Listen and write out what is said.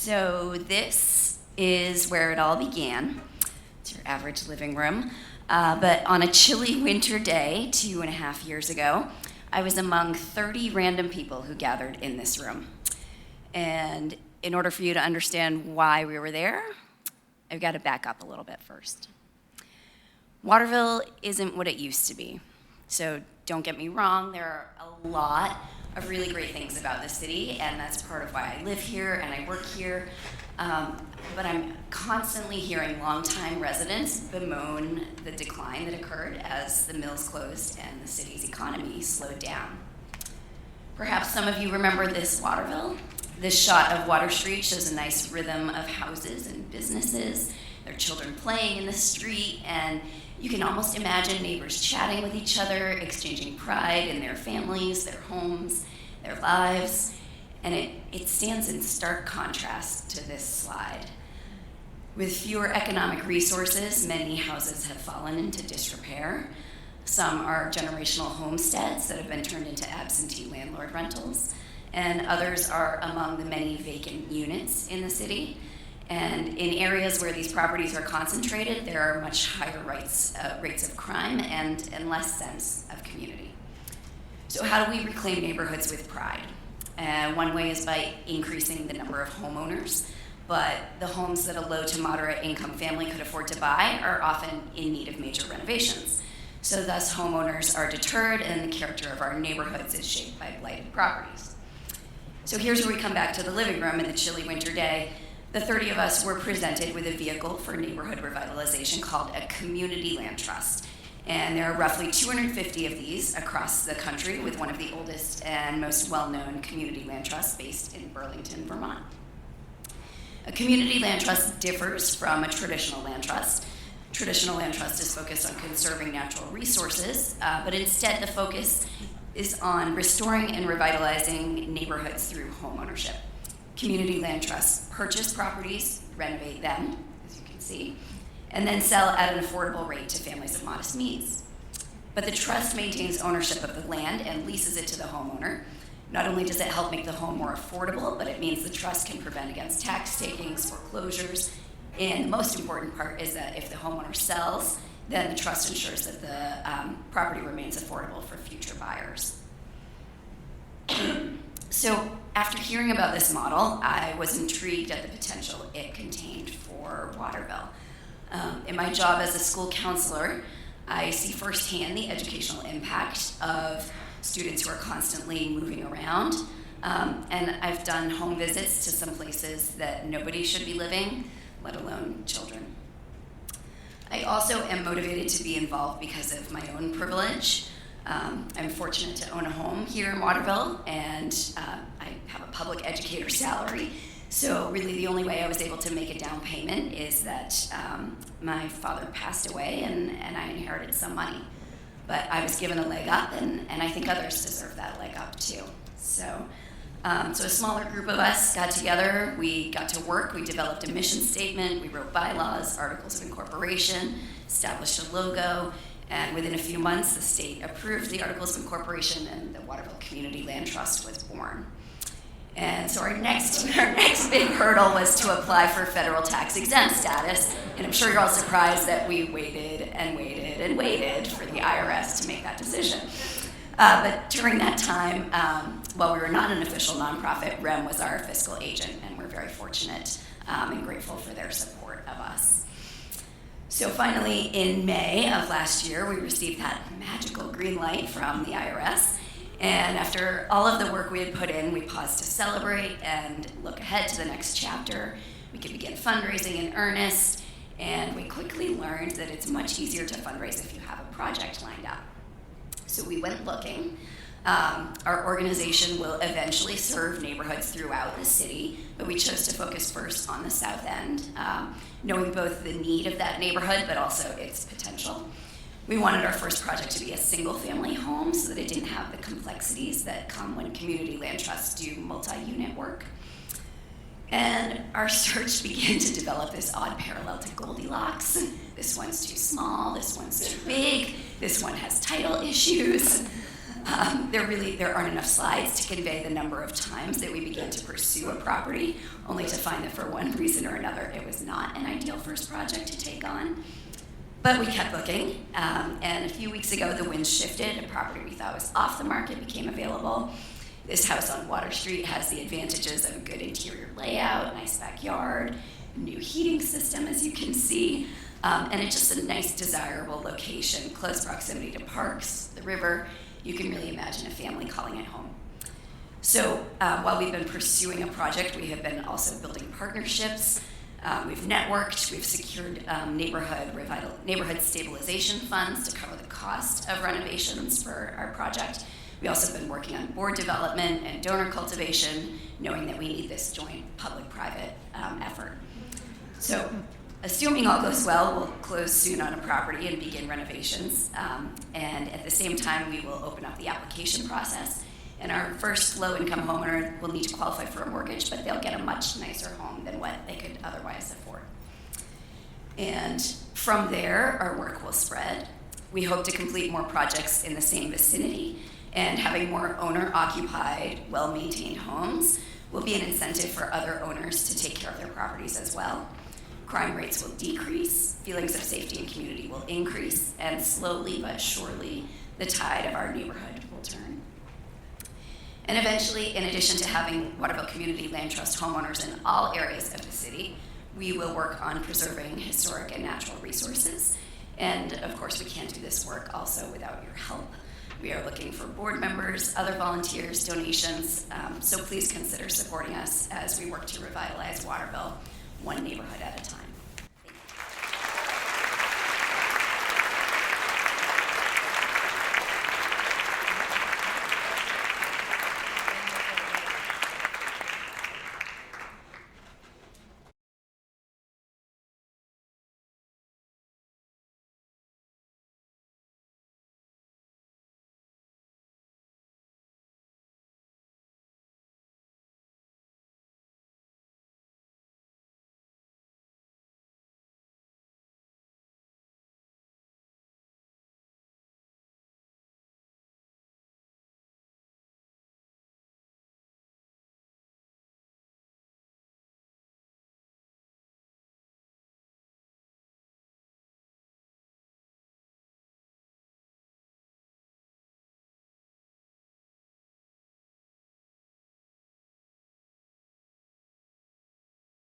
So this is where it all began. It's your average living room. But on a chilly winter day, 2.5 years ago, I was among 30 random people who gathered in this room. And in order for you to understand why we were there, I've got to back up a little bit first. Waterville isn't what it used to be. So don't get me wrong, there are a lot of really great things about the city, and that's part of why I live here and I work here. But I'm constantly hearing longtime residents bemoan the decline that occurred as the mills closed and the city's economy slowed down. Perhaps some of you remember this Waterville. This shot of Water Street shows a nice rhythm of houses and businesses, their children playing in the street, and you can almost imagine neighbors chatting with each other, exchanging pride in their families, their homes, their lives. And it stands in stark contrast to this slide. With fewer economic resources, many houses have fallen into disrepair. Some are generational homesteads that have been turned into absentee landlord rentals, and others are among the many vacant units in the city. And in areas where these properties are concentrated, there are much higher rates of crime and less sense of community. So how do we reclaim neighborhoods with pride? One way is by increasing the number of homeowners, but the homes that a low to moderate income family could afford to buy are often in need of major renovations. So thus homeowners are deterred and the character of our neighborhoods is shaped by blighted properties. So here's where we come back to the living room in the chilly winter day. The 30 of us were presented with a vehicle for neighborhood revitalization called a community land trust. And there are roughly 250 of these across the country, with one of the oldest and most well-known community land trusts based in Burlington, Vermont. A community land trust differs from a traditional land trust. Traditional land trust is focused on conserving natural resources, but instead the focus is on restoring and revitalizing neighborhoods through homeownership. Community land trusts purchase properties, renovate them, as you can see, and then sell at an affordable rate to families of modest means. But the trust maintains ownership of the land and leases it to the homeowner. Not only does it help make the home more affordable, but it means the trust can prevent against tax takings, foreclosures, and the most important part is that if the homeowner sells, then the trust ensures that the property remains affordable for future buyers. So after hearing about this model, I was intrigued at the potential it contained for Waterville. In my job as a school counselor, I see firsthand the educational impact of students who are constantly moving around. And I've done home visits to some places that nobody should be living, let alone children. I also am motivated to be involved because of my own privilege. I'm fortunate to own a home here in Waterville, and I have a public educator salary. So really the only way I was able to make a down payment is that my father passed away and I inherited some money. But I was given a leg up, and I think others deserve that leg up too. So a smaller group of us got together, we got to work, we developed a mission statement, we wrote bylaws, articles of incorporation, established a logo, and within a few months the state approved the articles of incorporation and the Waterville Community Land Trust was born. And so our next big hurdle was to apply for federal tax exempt status, and I'm sure you're all surprised that we waited and waited and waited for the IRS to make that decision. But during that time, while we were not an official nonprofit, REM was our fiscal agent, and we're very fortunate and grateful for their support of us. So finally, in May of last year, we received that magical green light from the IRS. And after all of the work we had put in, we paused to celebrate and look ahead to the next chapter. We could begin fundraising in earnest, and we quickly learned that it's much easier to fundraise if you have a project lined up. So we went looking. Our organization will eventually serve neighborhoods throughout the city, but we chose to focus first on the South End, knowing both the need of that neighborhood, but also its potential. We wanted our first project to be a single-family home so that it didn't have the complexities that come when community land trusts do multi-unit work. And our search began to develop this odd parallel to Goldilocks. This one's too small, this one's too big, this one has title issues. There aren't enough slides to convey the number of times that we began to pursue a property, only to find that for one reason or another, it was not an ideal first project to take on. But we kept looking, and a few weeks ago, the wind shifted. A property we thought was off the market became available. This house on Water Street has the advantages of a good interior layout, nice backyard, new heating system, as you can see, and it's just a nice, desirable location, close proximity to parks, the river. You can really imagine a family calling it home. So while we've been pursuing a project, we have been also building partnerships. We've networked, we've secured neighborhood stabilization funds to cover the cost of renovations for our project. We also have been working on board development and donor cultivation, knowing that we need this joint public-private effort. So, assuming all goes well, we'll close soon on a property and begin renovations. And at the same time, we will open up the application process. And our first low-income homeowner will need to qualify for a mortgage, but they'll get a much nicer home than what they could otherwise afford. And from there, our work will spread. We hope to complete more projects in the same vicinity, and having more owner-occupied, well-maintained homes will be an incentive for other owners to take care of their properties as well. Crime rates will decrease, feelings of safety and community will increase, and slowly but surely, the tide of our neighborhood will turn. And eventually, in addition to having Waterville Community Land Trust homeowners in all areas of the city, we will work on preserving historic and natural resources. And of course, we can't do this work also without your help. We are looking for board members, other volunteers, donations, so please consider supporting us as we work to revitalize Waterville, one neighborhood at a time.